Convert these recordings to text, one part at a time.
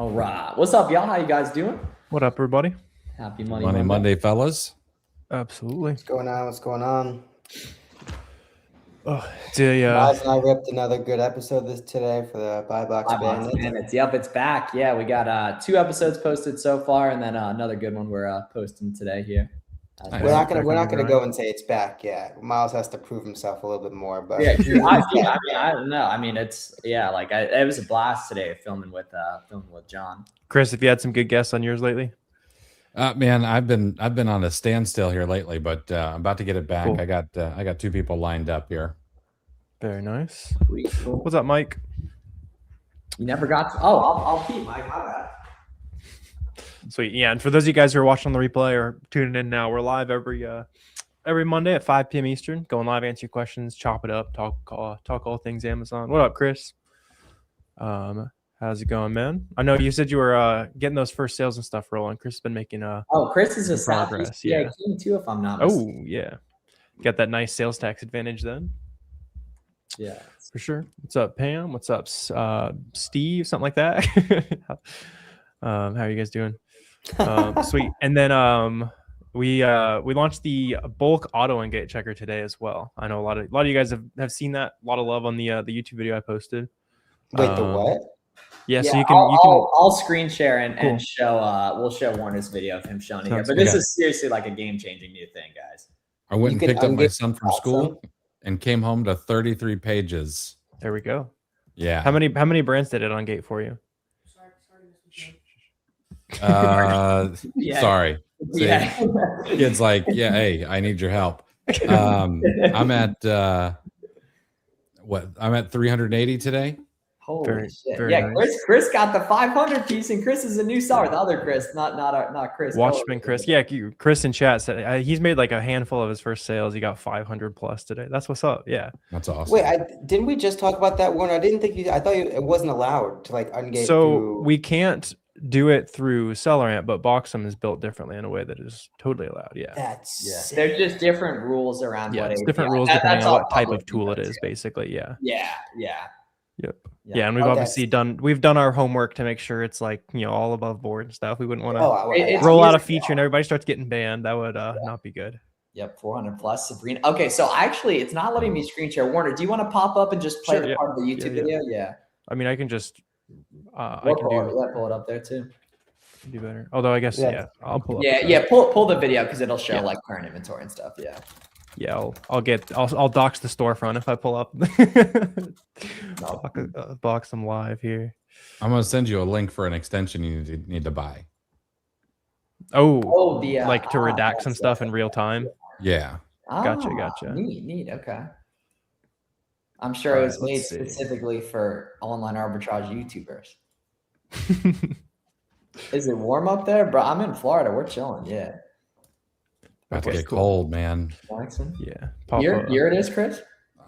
All right. What's up, y'all? How you guys doing? What up, everybody? Happy Monday, fellas. Absolutely. What's going on? What's going on? Oh, it's a, Miles and I ripped another good episode today for the Buy Box Bandits. Yep, it's back. Yeah, we got 2 episodes posted so far, and then another good one we're posting today here. We're not gonna go and say it's back yet. Miles has to prove himself a little bit more, but yeah, I don't know. I mean, it's it was a blast today filming with John. Chris, have you had some good guests on yours lately? Man, I've been on a standstill here lately, but I'm about to get it back. Cool. I got 2 people lined up here. Very nice. Sweet, cool. What's up, Mike? You never got to, I'll keep Mike. My bad. Sweet. Yeah, and for those of you guys who are watching on the replay or tuning in now, we're live every Monday at 5 p.m. Eastern. Going live, answer your questions, chop it up, talk all things Amazon. What up, Chris? How's it going, man? I know you said you were getting those first sales and stuff rolling. Chris has been making Chris is a progress. Yeah, king too, if I'm not mistaken. Oh yeah, got that nice sales tax advantage then. Yeah, for sure. What's up, Pam? What's up, Steve? Something like that. How are you guys doing? Sweet. And then we launched the bulk auto Ungate checker today as well. I know a lot of you guys have seen that. A lot of love on the YouTube video I posted. Wait, the what? Yeah, so I'll screen share and cool. show we'll show Warner's video of him showing it here. But this is seriously like a game-changing new thing, guys. I went and picked up my son from school and came home to 33 pages. There we go. Yeah. How many brands did it Ungate for you? Sorry. See, kid's like, yeah, hey, I need your help. I'm at 380 today. Holy shit! Very nice. Chris got the 500 piece, and Chris is a new seller. The other Chris, not Chris. Watchman Chris. Yeah, Chris in chat said he's made like a handful of his first sales. He got 500 plus today. That's what's up. Yeah, that's awesome. Wait, didn't we just talk about that one? I didn't think I thought it wasn't allowed to like Ungate. So we can't do it through SellerAmp, but Boxum is built differently in a way that is totally allowed. Yeah, sick. There's just different rules around. Yeah, it's different rules depending on what type of tool it is, basically. Yeah. Yep. Yeah, and we've obviously done our homework to make sure it's like, all above board and stuff. We wouldn't want to roll out a feature and everybody starts getting banned. That would not be good. Yep, 400 plus Sabrina. Okay, so actually it's not letting me screen share. Warner, do you want to pop up and just play the part of the YouTube video? Yeah. I mean, I can just pull it up there too. Do better. Although I guess I'll pull up. Yeah, pull the video because it'll show like current inventory and stuff. Yeah. Yeah, I'll dox the storefront if I pull up. Box them live here. I'm gonna send you a link for an extension you need to buy. Oh, like to redact some stuff in real time. Yeah. Gotcha. Neat. Okay. I'm sure it was made specifically for online arbitrage YouTubers. Is it warm up there, bro? I'm in Florida. We're chilling. Yeah. About to get cold, man. Yeah. Here it is, Chris.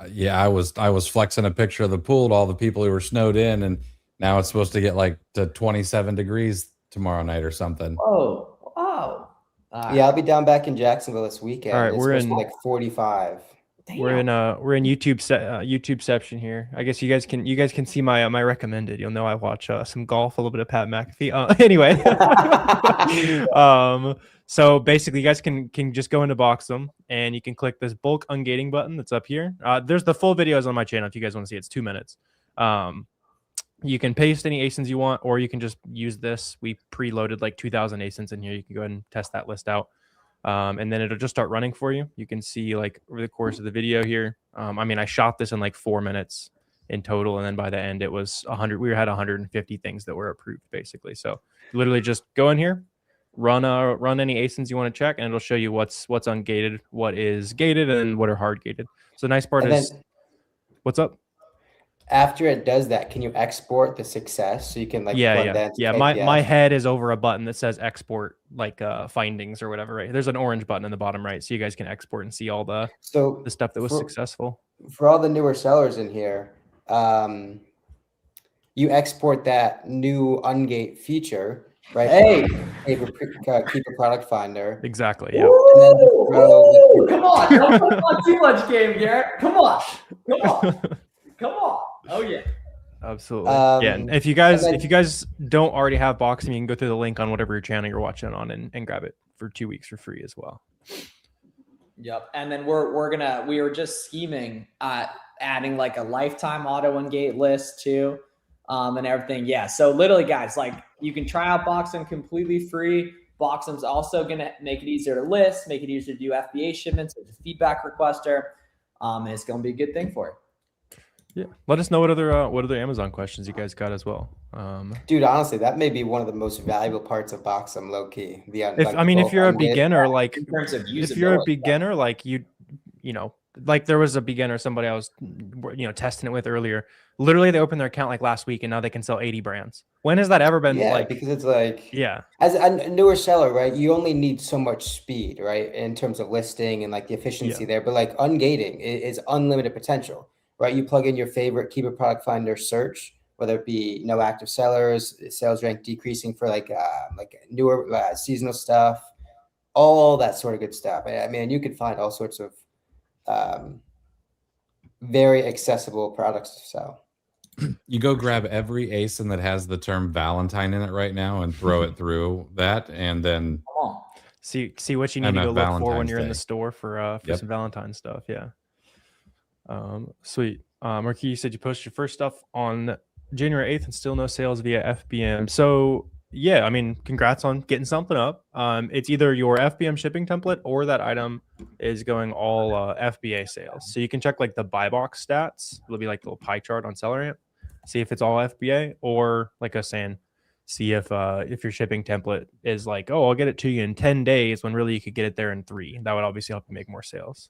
Yeah, I was flexing a picture of the pool to all the people who were snowed in, and now it's supposed to get like to 27 degrees tomorrow night or something. Oh. Yeah, I'll be down back in Jacksonville this weekend. All right, we're in like 45. Damn. We're in YouTubeception here. I guess you guys can see my recommended. You'll know I watch some golf, a little bit of Pat McAfee. Anyway, so basically, you guys can just go into Boxum and you can click this bulk ungating button that's up here. There's the full videos on my channel if you guys want to see it. It's 2 minutes. You can paste any ASINs you want, or you can just use this. We preloaded like 2,000 ASINs in here. You can go ahead and test that list out. And then it'll just start running for you. You can see like over the course of the video here. I mean, I shot this in like 4 minutes in total. And then by the end, it was 100. We had 150 things that were approved basically. So literally just go in here, run any ASINs you want to check, and it'll show you what's ungated, what is gated, and what are hard gated. So the nice part is, what's up? After it does that, can you export the success so you can like my head is over a button that says export like findings or whatever, right? There's an orange button in the bottom right, so you guys can export and see all the stuff that was successful. For all the newer sellers in here, you export that new Ungate feature, right? Hey, Keepa product finder. Exactly. Yeah. Come on, don't put on too much game, Garrett. Come on. Oh yeah. Absolutely. Yeah. And if you then- guys don't already have boxing, you can go through the link on whatever channel you're watching on and grab it for 2 weeks for free as well. Yep. And then we were just scheming adding like a lifetime auto Ungate list too. And everything. Yeah. So literally, guys, like you can try out Boxem completely free. Boxem's also gonna make it easier to list, make it easier to do FBA shipments as a feedback requester. And it's gonna be a good thing for you. Yeah. Let us know what other Amazon questions you guys got as well. Dude, honestly, that may be one of the most valuable parts of Boxem, low key. If you're a beginner, like in terms of if you're a beginner, like you know, like there was a beginner, somebody I was, testing it with earlier. Literally, they opened their account like last week, and now they can sell 80 brands. When has that ever been? Yeah, because it's like, yeah, as a newer seller, right? You only need so much speed, right, in terms of listing and like the efficiency there. But like ungating is unlimited potential, right? You plug in your favorite Keepa product finder search, whether it be no active sellers, sales rank decreasing for like newer seasonal stuff, all that sort of good stuff. I mean, you could find all sorts of very accessible products to sell. You go grab every ASIN that has the term Valentine in it right now and throw it through that, and then see what you need to go look for when you're in the Day. store for some Valentine stuff. Yeah. Sweet. Marquis, you said you posted your first stuff on January 8th and still no sales via FBM. So yeah, I mean, congrats on getting something up. It's either your FBM shipping template or that item is going all FBA sales. So you can check like the buy box stats. It'll be like the little pie chart on SellerAmp. See if it's all FBA, or like I was saying, see if your shipping template is like, oh, I'll get it to you in 10 days when really you could get it there in 3. That would obviously help you make more sales.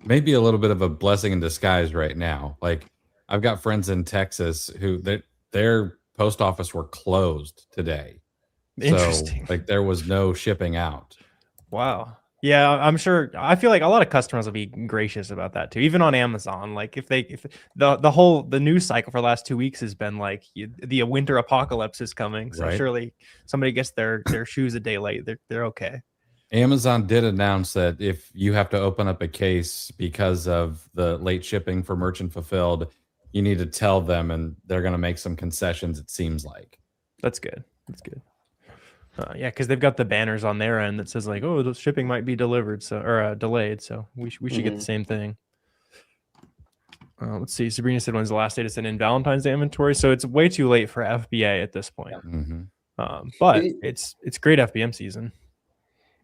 Maybe a little bit of a blessing in disguise right now. Like I've got friends in Texas who their post office were closed today. Interesting. So, like there was no shipping out. Wow. Yeah, I'm sure. I feel like a lot of customers will be gracious about that too. Even on Amazon, like if the news cycle for the last 2 weeks has been like the winter apocalypse is coming. So surely somebody gets their shoes a day late, they're okay. Amazon did announce that if you have to open up a case because of the late shipping for merchant fulfilled, you need to tell them, and they're going to make some concessions. It seems like that's good. That's good. Yeah, because they've got the banners on their end that says like, "Oh, the shipping might be delivered," or delayed. So we should get the same thing. Let's see. Sabrina said, "When's the last day to send in Valentine's Day inventory?" So it's way too late for FBA at this point. But it's great FBM season.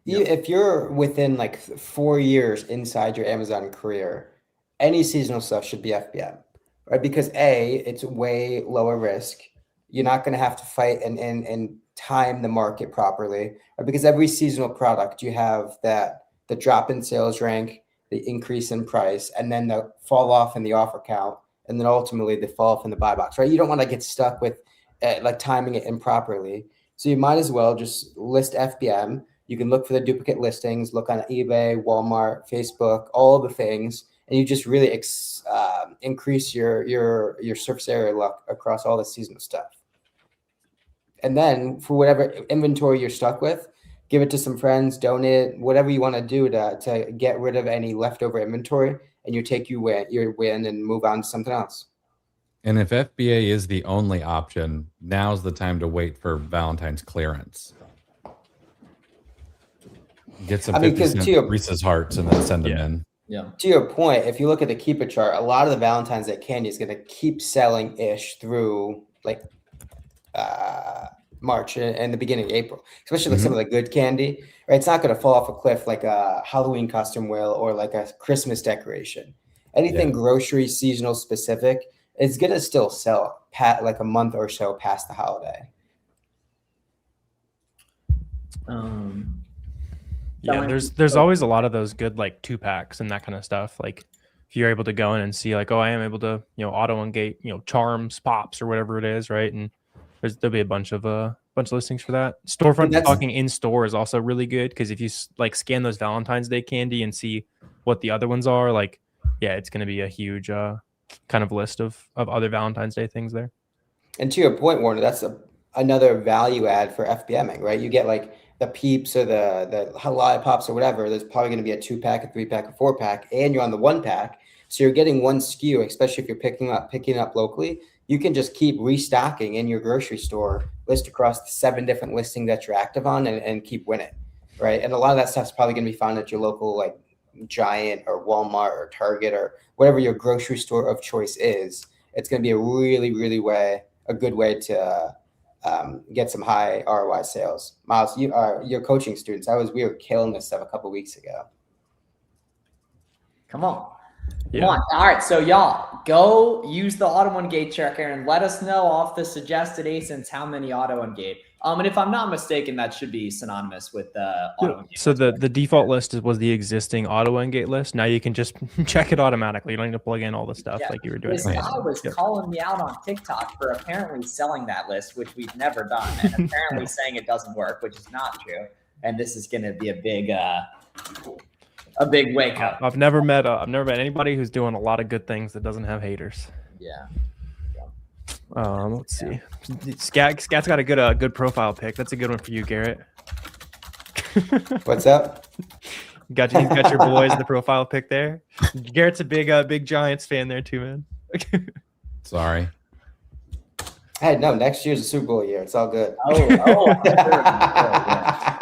If you're within like 4 years inside your Amazon career, any seasonal stuff should be FBM, right? Because it's way lower risk. You're not going to have to fight and time the market properly, right? Because every seasonal product, you have the drop in sales rank, the increase in price, and then the fall off in the offer count, and then ultimately the fall off in the buy box, right? You don't want to get stuck with like timing it improperly. So you might as well just list FBM. You can look for the duplicate listings, look on eBay, Walmart, Facebook, all the things, and you just really increase your surface area luck across all the seasonal stuff. And then for whatever inventory you're stuck with, give it to some friends, donate it, whatever you want to do to get rid of any leftover inventory, and you take your win and move on to something else. And if FBA is the only option, now's the time to wait for Valentine's clearance. Get some 50 cent Reese's Hearts and then send them in. Yeah. To your point, if you look at the Keepa chart, a lot of the Valentine's Day candy is going to keep selling through like March and the beginning of April, especially like some of the good candy, right? It's not going to fall off a cliff like a Halloween costume will or like a Christmas decoration. Anything grocery seasonal specific, it's going to still sell like a month or so past the holiday. Yeah, there's always a lot of those good like 2-packs and that kind of stuff. Like if you're able to go in and see like, oh, I am able to, auto Ungate, charms, pops, or whatever it is, right? And there'll be a bunch of listings for that. Storefront talking in store is also really good because if you like scan those Valentine's Day candy and see what the other ones are, like, yeah, it's going to be a huge kind of list of other Valentine's Day things there. And to your point, Warner, that's another value add for FBMing, right? You get like the Peeps or the Lollipops or whatever. There's probably going to be a 2-pack, a 3-pack, a 4-pack, and you're on the 1-pack. So you're getting one SKU, especially if you're picking up locally. you can just keep restocking in your grocery store, list across the 7 different listings that you're active on, and keep winning, right? And a lot of that stuff's probably going to be found at your local like Giant or Walmart or Target or whatever your grocery store of choice is. It's going to be a really a good way to get some high ROI sales. Miles, you're coaching students. We were killing this stuff a couple weeks ago. Come on. Yeah. Come on. All right. So y'all go use the auto Ungate checker and let us know off the suggested ASINs how many auto Ungate. And if I'm not mistaken, that should be synonymous with the auto Ungate. So the default list was the existing auto Ungate list. Now you can just check it automatically. You don't need to plug in all the stuff like you were doing. This guy was calling me out on TikTok for apparently selling that list, which we've never done, and apparently saying it doesn't work, which is not true. And this is going to be a big wake up. I've never met anybody who's doing a lot of good things that doesn't have haters. Yeah. Let's see. Scat's got a good profile pic. That's a good one for you, Garrett. What's up? Got your boys in the profile pic there. Garrett's a big Giants fan there too, man. Sorry. Hey, no, next year's a Super Bowl year. It's all good.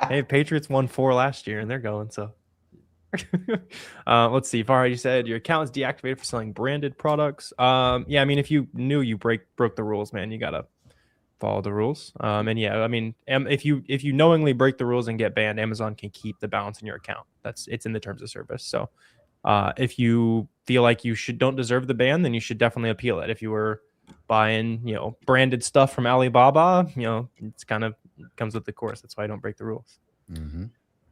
Hey, Patriots won 4 last year and they're going, so. Let's see. Farah, you said your account is deactivated for selling branded products. Yeah, I mean, if you knew you broke the rules, man, you gotta follow the rules. And yeah, I mean, if you knowingly break the rules and get banned, Amazon can keep the balance in your account. It's in the terms of service. So if you feel like you don't deserve the ban, then you should definitely appeal it. If you were buying, branded stuff from Alibaba, it's kind of comes with the course. That's why I don't break the rules. Mm-hmm.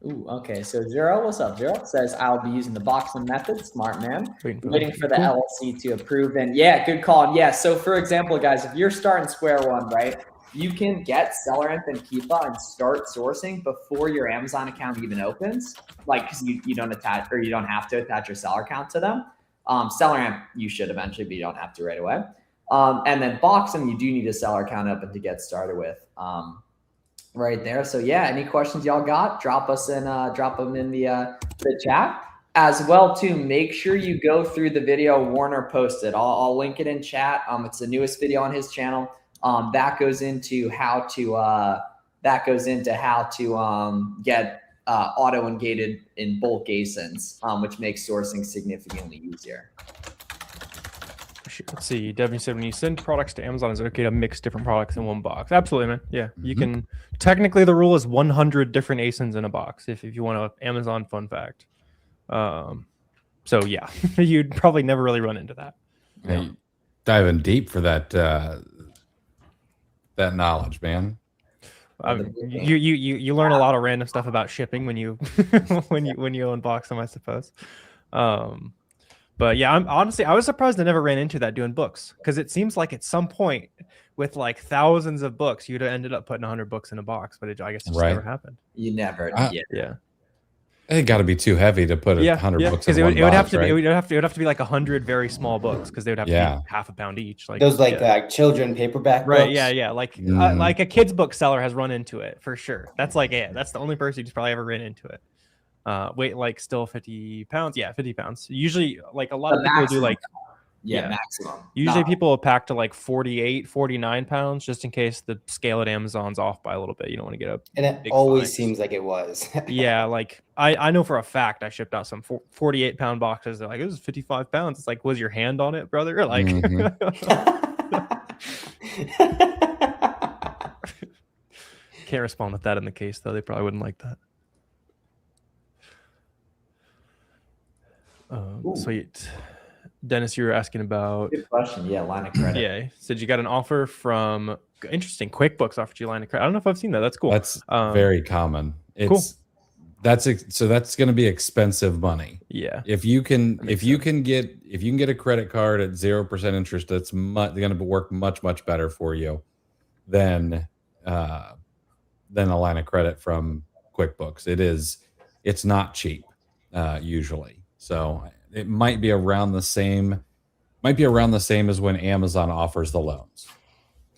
Ooh, okay. So Zero, what's up? Zero says I'll be using the boxing method. Smart man. Waiting for the LLC to approve. And yeah, good call. And yeah, so for example, guys, if you're starting square one, right, you can get SellerAmp and Keepa and start sourcing before your Amazon account even opens. Like, because you don't have to attach your seller account to them. SellerAmp you should eventually, but you don't have to right away. And then Boxem, you do need a seller account open to get started with. Right there. So yeah, any questions y'all got, drop them in the chat as well too. Make sure you go through the video Warner posted. I'll link it in chat. It's the newest video on his channel. That goes into how to get auto Ungated in bulk ASINs, which makes sourcing significantly easier. Let's see. Devin said when you send products to Amazon, is it okay to mix different products in one box? Absolutely, man. Yeah, you can. Technically, the rule is 100 different ASINs in a box. If you want an Amazon fun fact. So yeah, you'd probably never really run into that. Hey, diving deep for that knowledge, man. You learn a lot of random stuff about shipping when you when you unbox them, I suppose. But yeah, I was surprised I never ran into that doing books, because it seems like at some point with like thousands of books, you'd have ended up putting 100 books in a box, but I guess it just never happened. You never, yeah. It got to be too heavy to put 100 books in one box, it would have to be like 100 very small books, because they would have to be half a pound each. Like those children paperback books. Right? Yeah. Like a kid's book seller has run into it for sure. That's that's the only person who's probably ever ran into it. Weight like still 50 pounds. Yeah, 50 pounds. Usually, like a lot of people do like maximum. Usually people will pack to like 48, 49 pounds, just in case the scale at Amazon's off by a little bit. You don't want to get up. And it always seems like it was. Yeah, like I know for a fact I shipped out some 48-pound boxes. They're like, this is 55 pounds. It's like, was your hand on it, brother? Like, can't respond with that in the case though. They probably wouldn't like that. Sweet. Dennis, you were asking about. Good question. Yeah, line of credit. Yeah, said you got an offer from. Interesting. QuickBooks offered you line of credit. I don't know if I've seen that. That's cool. That's very common. Cool. That's going to be expensive money. Yeah. If you can get a credit card at 0% interest, that's going to work much better for you than a line of credit from QuickBooks. It's not cheap usually. So it might be around the same as when Amazon offers the loans.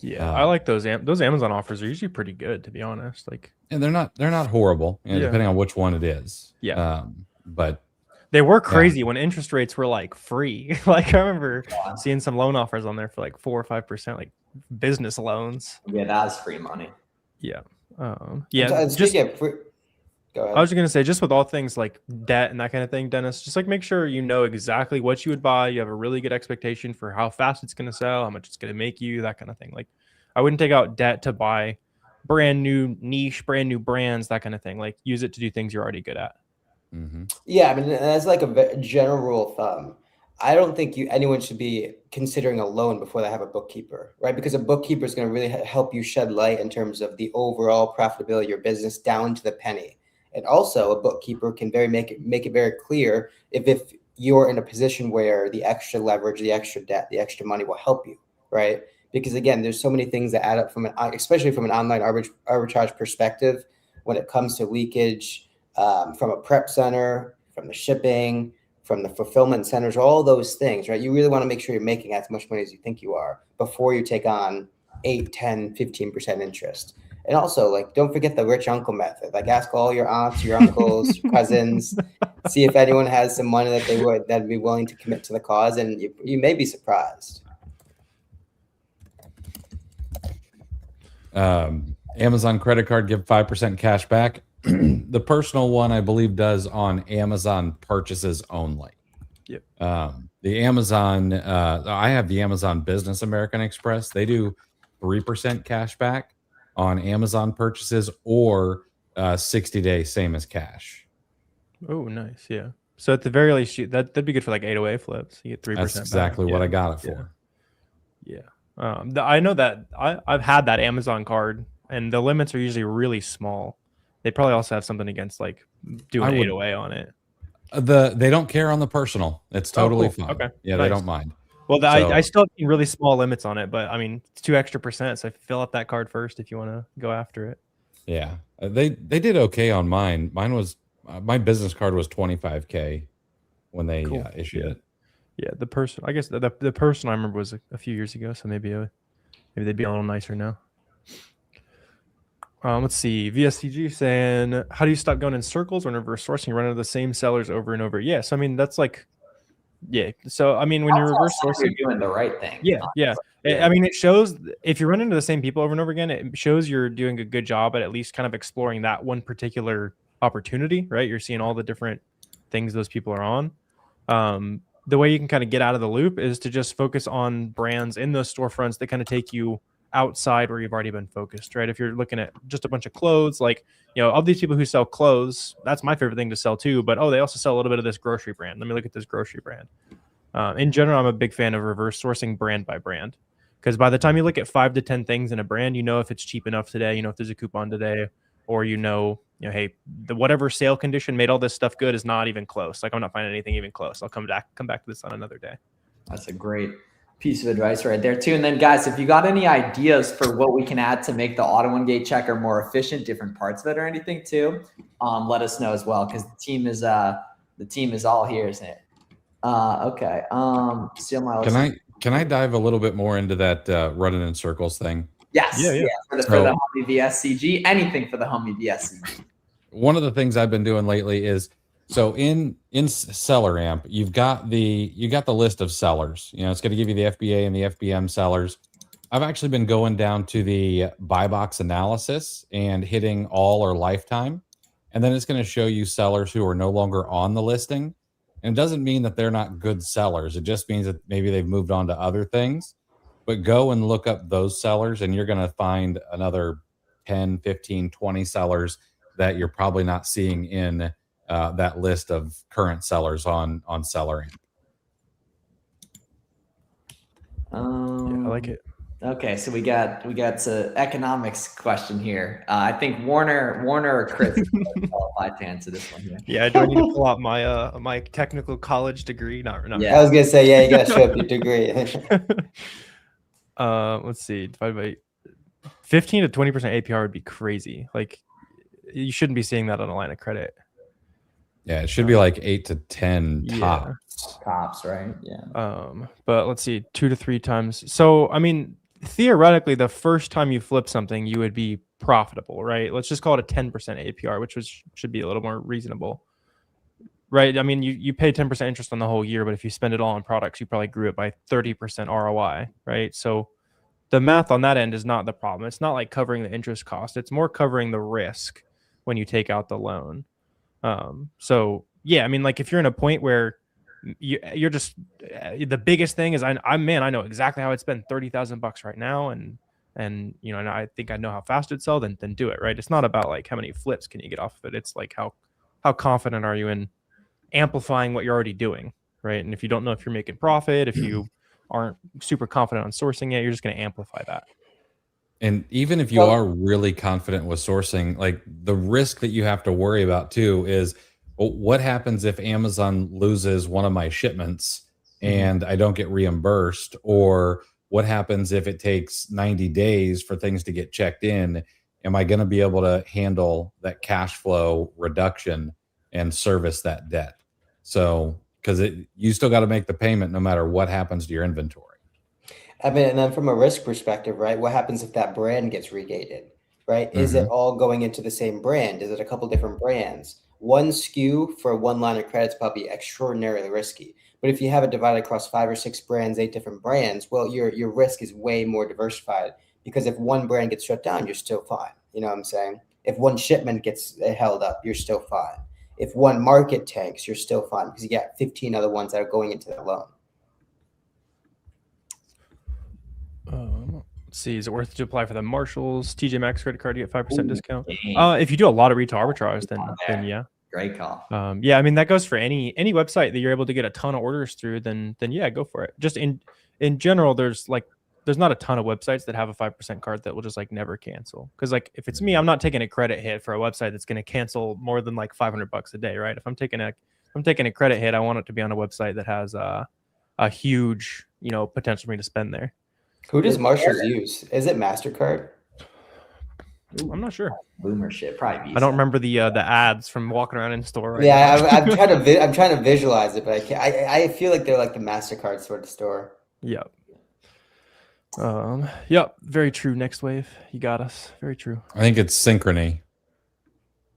Yeah, I like those. Those Amazon offers are usually pretty good, to be honest. Like, and they're not horrible, depending on which one it is. Yeah. But They were crazy when interest rates were like free. Like I remember Yeah. seeing some loan offers on there for like 4 or 5%, like business loans. Yeah, that's free money. Yeah. And Just speaking of free, go ahead. I was just gonna say, just with all things like debt and that kind of thing, Dennis, just like make sure you know exactly what you would buy. You have a really good expectation for how fast it's gonna sell, how much it's gonna make you, that kind of thing. Like I wouldn't take out debt to buy brand new niche, brand new brands, that kind of thing. Like use it to do things you're already good at. Mm-hmm. Yeah, I mean, that's like a general rule of thumb. I don't think anyone should be considering a loan before they have a bookkeeper, right? Because a bookkeeper is going to really help you shed light in terms of the overall profitability of your business down to the penny. And also, a bookkeeper can make it very clear if you're in a position where the extra leverage, the extra debt, the extra money will help you, right? Because again, there's so many things that add up especially from an online arbitrage perspective when it comes to leakage. From a prep center, from the shipping, from the fulfillment centers, all those things, right? You really want to make sure you're making as much money as you think you are before you take on 8, 10, 15% interest. And also, like, don't forget the rich uncle method. Like, ask all your aunts, your uncles, your cousins, see if anyone has some money that'd be willing to commit to the cause, and you may be surprised. Amazon credit card give 5% cash back. The personal one, I believe, does on Amazon purchases only. Yep. The Amazon, I have the Amazon Business American Express. They do 3% cash back on Amazon purchases or 60-day same as cash. Oh, nice. Yeah. So at the very least, that'd be good for like 808 flips. You get 3%. That's exactly what I got it for. Yeah. I know that I've had that Amazon card, and the limits are usually really small. They probably also have something against like doing 808 on it. They don't care on the personal. It's totally fine. Okay. Yeah, nice. They don't mind. Well, I still have really small limits on it, but I mean, it's 2 extra %. So fill up that card first if you want to go after it. Yeah, they did okay on mine. Mine was my business card was $25K when they issued it. Yeah, the person, I guess the person I remember was a few years ago, so maybe they'd be a little nicer now. Let's see. VSCG saying, how do you stop going in circles when reverse sourcing? You run into the same sellers over and over. Yeah, so I mean that's like, yeah. So I mean when you're reverse sourcing, you're doing the right thing. Yeah. I mean it shows if you run into the same people over and over again, it shows you're doing a good job at least kind of exploring that one particular opportunity, right? You're seeing all the different things those people are on. The way you can kind of get out of the loop is to just focus on brands in those storefronts that kind of take you outside where you've already been focused, right? If you're looking at just a bunch of clothes, like, of these people who sell clothes, that's my favorite thing to sell too. But, they also sell a little bit of this grocery brand. Let me look at this grocery brand. In general, I'm a big fan of reverse sourcing brand by brand, because by the time you look at 5 to 10 things in a brand, if it's cheap enough today, if there's a coupon today, or hey, the whatever sale condition made all this stuff good is not even close. Like I'm not finding anything even close. I'll come back to this on another day. That's a great piece of advice right there too. And then guys, if you got any ideas for what we can add to make the auto Ungate checker more efficient, different parts of it or anything too, let us know as well, because the team is all here, isn't it? Okay. Can I dive a little bit more into that running in circles thing? Yes. Yeah. For the homie VSCG, anything for the homie VSCG. One of the things I've been doing lately is, so in Seller Amp, you got the list of sellers. It's going to give you the FBA and the FBM sellers. I've actually been going down to the buy box analysis and hitting all or lifetime, and then it's going to show you sellers who are no longer on the listing. And it doesn't mean that they're not good sellers. It just means that maybe they've moved on to other things. But go and look up those sellers, and you're going to find another 10, 15, 20 sellers that you're probably not seeing in that list of current sellers on Seller Amp. Yeah, I like it. Okay, so we got an economics question here. I think Warner or Chris is qualified to answer this one here. Yeah, do I need to pull out my my technical college degree? Not. Yeah, I was gonna say, yeah, you gotta show up your degree. Let's see. Divided by 15 to 20% APR would be crazy. Like, you shouldn't be seeing that on a line of credit. Yeah, it should be like 8 to 10 tops. Tops, right? Yeah. But let's see, 2 to 3 times. So, I mean, theoretically, the first time you flip something, you would be profitable, right? Let's just call it a 10% APR, which should be a little more reasonable. right? I mean, you pay 10% interest on the whole year, but if you spend it all on products, you probably grew it by 30% ROI, right? So the math on that end is not the problem. It's not like covering the interest cost. It's more covering the risk when you take out the loan. So yeah, I mean, like if you're in a point where you're just the biggest thing is I know exactly how I'd spend $30,000 right now, and you know, and I think I know how fast it'd sell, then do it, right? It's not about like how many flips can you get off of it. It's like how confident are you in amplifying what you're already doing, right? And if you don't know if you're making profit, if you aren't super confident on sourcing it, you're just going to amplify that. And even if you are really confident with sourcing, like the risk that you have to worry about too is, well, what happens if Amazon loses one of my shipments and I don't get reimbursed? Or what happens if it takes 90 days for things to get checked in? Am I going to be able to handle that cash flow reduction and service that debt? So, because you still got to make the payment no matter what happens to your inventory. I mean, and then from a risk perspective, right? What happens if that brand gets regated, right? Is it all going into the same brand? Is it a couple different brands? One SKU for one line of credit is probably extraordinarily risky. But if you have it divided across 5 or 6 brands, 8 different brands, well, your risk is way more diversified, because if one brand gets shut down, you're still fine. You know what I'm saying? If one shipment gets held up, you're still fine. If one market tanks, you're still fine, because you got 15 other ones that are going into that loan. Let's see, is it worth it to apply for the Marshalls TJ Maxx credit card to get 5% discount? If you do a lot of retail arbitrage, then yeah. Great call. Yeah, I mean that goes for any website that you're able to get a ton of orders through. Then yeah, go for it. Just in general, there's not a ton of websites that have a 5% card that will just like never cancel. Because like if it's me, I'm not taking a credit hit for a website that's going to cancel more than like $500 a day, right? If I'm taking a credit hit, I want it to be on a website that has a huge potential for me to spend there. Who does Marshalls use? Is it MasterCard? I'm not sure. Boomer shit, probably Visa. I don't remember the ads from walking around in store. Right yeah, I'm trying to visualize it, but I can't. I feel like they're like the MasterCard sort of store. Yep. Yep. Very true. Next wave. You got us. Very true. I think it's Synchrony.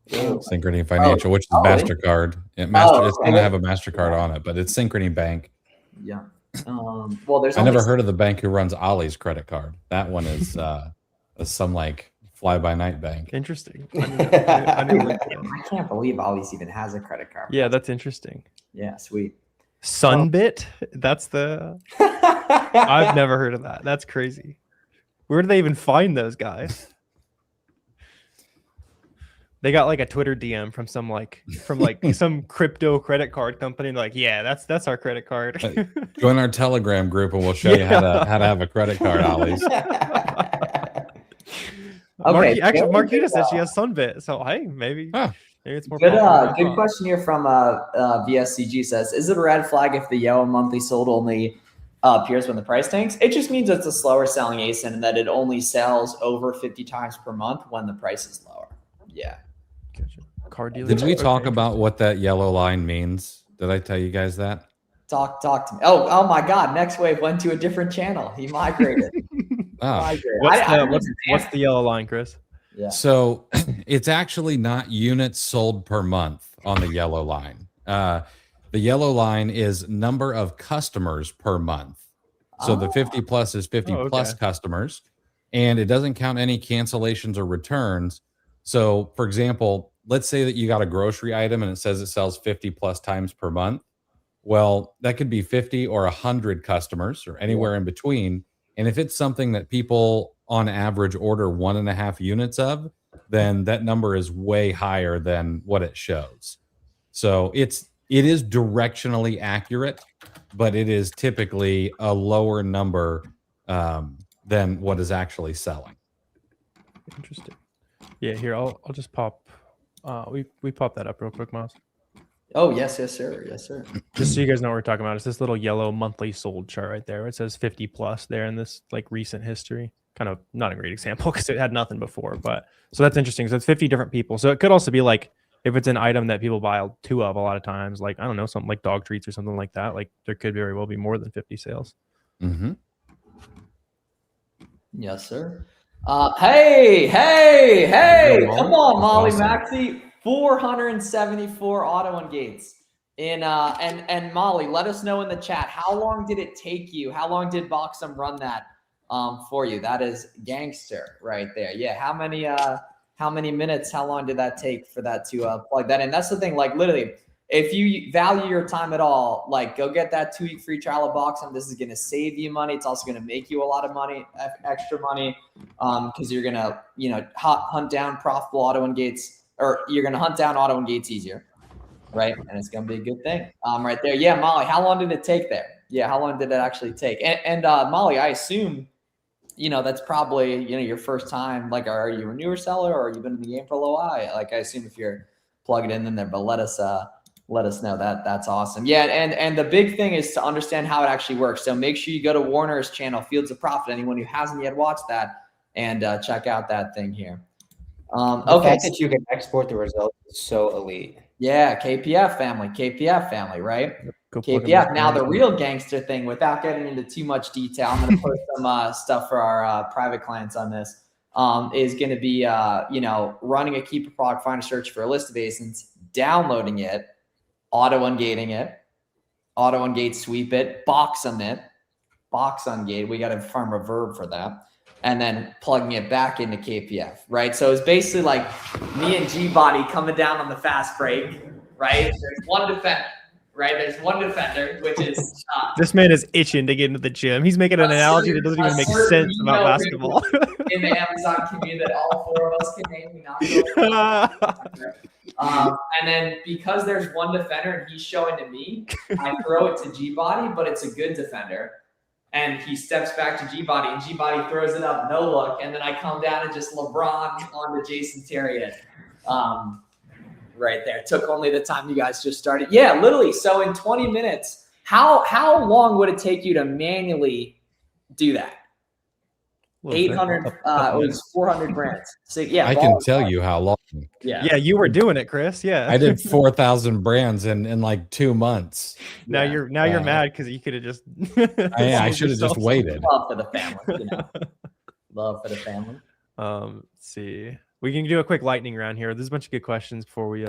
Synchrony Financial, which is MasterCard. It's going to have a MasterCard on it, but it's Synchrony Bank. Yeah. Well, there's. I never heard of the bank who runs Ollie's credit card. That one is some like fly-by-night bank. Interesting. I can't believe Ollie's even has a credit card. Yeah, that's interesting. Yeah, sweet. Sunbit? That's the. I've never heard of that. That's crazy. Where do they even find those guys? They got like a Twitter DM from some crypto credit card company. Like, yeah, that's our credit card. Join our Telegram group and we'll show you how to have a credit card, Ollie's. Okay, Marquita said she has Sunbit, so hey, maybe it's more. Good question here from VSCG says, is it a red flag if the yellow monthly sold only appears when the price tanks? It just means it's a slower selling ASIN and that it only sells over 50 times per month when the price is lower. Yeah. Car dealer. Did we talk about what that yellow line means? Did I tell you guys that? Talk to me. Oh my God! Next Wave went to a different channel. He migrated. What's the yellow line, Chris? Yeah. So it's actually not units sold per month on the yellow line. The yellow line is number of customers per month. So the 50 plus is 50 plus customers, and it doesn't count any cancellations or returns. So, for example, let's say that you got a grocery item and it says it sells 50 plus times per month. Well, that could be 50 or 100 customers or anywhere in between. And if it's something that people on average order 1.5 units of, then that number is way higher than what it shows. So it is directionally accurate, but it is typically a lower number than what is actually selling. Interesting. Yeah, here I'll just pop. We pop that up real quick, Miles. Oh yes, sir. Just so you guys know what we're talking about, it's this little yellow monthly sold chart right there. It says 50 plus there in this like recent history. Kind of not a great example because it had nothing before, but so that's interesting. So it's 50 different people. So it could also be like if it's an item that people buy 2 of a lot of times, like I don't know, something like dog treats or something like that. Like there could very well be more than 50 sales. Mm-hmm. Yes, sir. Hey! Come on, Molly Maxey. 474 auto Ungates. And Molly, let us know in the chat, how long did it take you? How long did Boxum run that for you? That is gangster right there. Yeah, how many minutes, how long did that take for that to plug that in? That's the thing, like literally, if you value your time at all, like go get that 2-week free trial of Boxum. This is going to save you money. It's also going to make you a lot of money, extra money, because you're going to, hunt down profitable auto engates, or you're going to hunt down auto engates easier. Right. And it's going to be a good thing. Right there. Yeah. Molly, how long did it take there? Yeah. How long did it actually take? And Molly, I assume, that's probably, your first time. Like, are you a newer seller, or you've been in the game for a little while? Like, I assume if you're plugged in there, but let us know that. That's awesome. Yeah. And the big thing is to understand how it actually works. So make sure you go to Warner's channel, Fields of Profit. Anyone who hasn't yet watched that, and check out that thing here. The fact that you can export the results is so elite. Yeah, KPF family, right? KPF. Now the real gangster thing, without getting into too much detail, I'm going to put some stuff for our private clients on this. Is going to be running a Keepa product finder search for a list of ASINs, downloading it, auto ungate sweep it, box ungate. We got to farm a verb for that. And then plugging it back into KPF, right? So it's basically like me and G-Body coming down on the fast break, right? There's one defender, right? There's one defender, which is this man is itching to get into the gym. He's making an analogy that doesn't even make sense about basketball. In the Amazon community that all four of us can name. And then because there's one defender and he's showing to me, I throw it to G-Body, but it's a good defender. And he steps back to G-Body, and G-Body throws it up, no look. And then I come down and just LeBron on to Jason Terrier. Right there. It took only the time you guys just started. Yeah, literally. So in 20 minutes, how long would it take you to manually do that? 800, it was 400 brands. So yeah, I can tell you how long. Yeah, you were doing it, Chris. Yeah, I did 4,000 brands in like 2 months. Now you're mad because you could have just. I should have just waited. Love for the family, Love for the family. Let's see. We can do a quick lightning round here. There's a bunch of good questions before we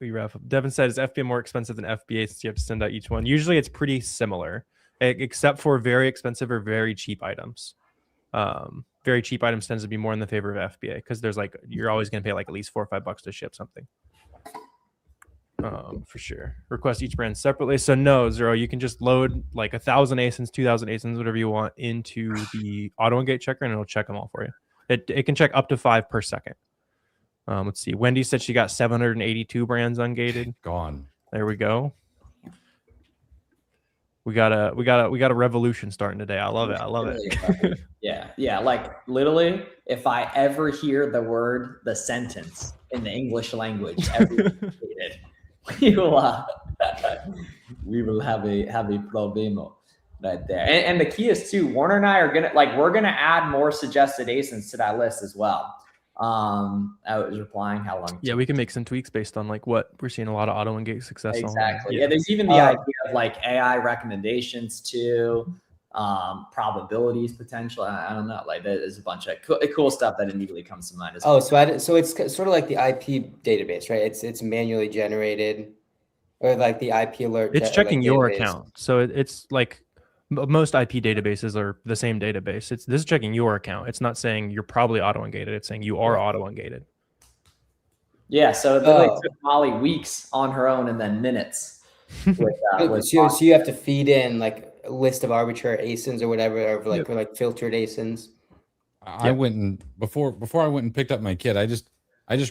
wrap up. Devin said, "Is FBA more expensive than FBA since you have to send out each one?" Usually, it's pretty similar, except for very expensive or very cheap items. Very cheap items tends to be more in the favor of FBA because there's like you're always going to pay like at least $4 or $5 to ship something. For sure. Request each brand separately. So no, Zero, you can just load like 1,000 ASINs, 2,000 ASINs, whatever you want into the auto ungate checker, and it'll check them all for you. It can check up to 5 per second. Let's see. Wendy said she got 782 brands ungated. Gone. There we go. We got a revolution starting today. I love it. Yeah. Like literally, if I ever hear the sentence in the English language, we will have a problemo right there. And the key is too, Warner and I are we're gonna add more suggested ASINs to that list as well. I was replying how long. Yeah, we can make some tweaks based on like what we're seeing a lot of auto engage success on. Exactly. Yeah, there's even the idea of like AI recommendations too, probabilities potential. I don't know. Like there's a bunch of cool stuff that immediately comes to mind. As well. So it's sort of like the IP database, right? It's manually generated, or like the IP alert. It's checking your account. So it's like most IP databases are the same database. This is checking your account. It's not saying you're probably auto ungated. It's saying you are auto ungated. Yeah. So it literally took Molly weeks on her own and then minutes. So you have to feed in like a list of arbitrary ASINs or whatever, or like filtered ASINs. I went and before I went and picked up my kit, I just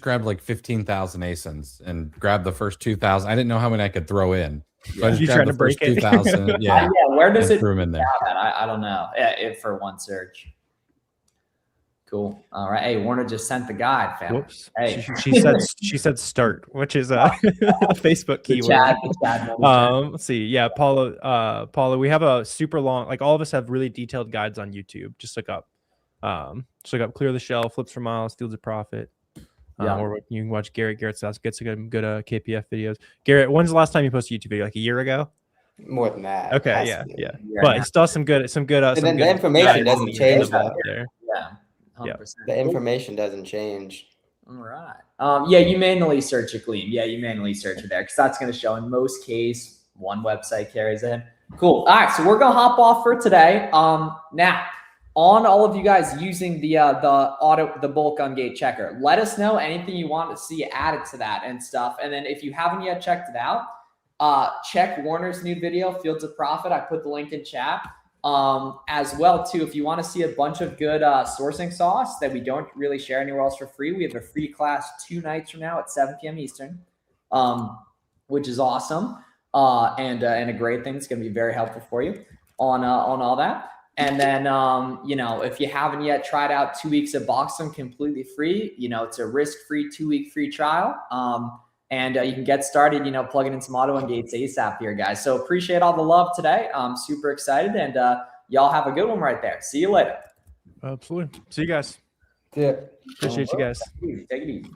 grabbed like 15,000 ASINs and grabbed the first 2,000. I didn't know how many I could throw in. So I just grabbed the first 2,000. Yeah. Where does it? Threw them in there. I don't know. For one search. Cool. All right. Hey, Warner just sent the guide, family. Whoops. Hey, she said start, which is a Facebook keyword. Let's see. Yeah, Paula, we have a super long. Like all of us have really detailed guides on YouTube. Just look up Clear the Shell, Flips for Miles, Fields of Profit. Or you can watch Garrett's house. Gets some good KPF videos. Garrett, when's the last time you posted a YouTube video? Like a year ago? More than that. Okay, yeah. But it's still some good. And then the information doesn't change. Yeah. 100%. The information doesn't change. All right. Yeah, you manually search a Gleam. Yeah, you manually search it there because that's going to show in most case one website carries it. Cool. All right, so we're going to hop off for today. Now, on all of you guys using the bulk Ungate checker, let us know anything you want to see added to that and stuff. And then if you haven't yet checked it out, check Warner's new video, Fields of Profit. I put the link in chat. As well too, if you want to see a bunch of good sourcing sauce that we don't really share anywhere else for free, we have a free class 2 nights from now at 7 p.m. Eastern, which is awesome and a great thing. It's going to be very helpful for you on all that. And then you know, if you haven't yet tried out 2 weeks of Boxem completely free, you know, it's a risk-free 2-week free trial. And you can get started, you know, plugging in some auto Ungates ASAP here, guys. So appreciate all the love today. I'm super excited, and y'all have a good one right there. See you later. Absolutely. See you guys. Yeah. Appreciate you guys. Take it easy.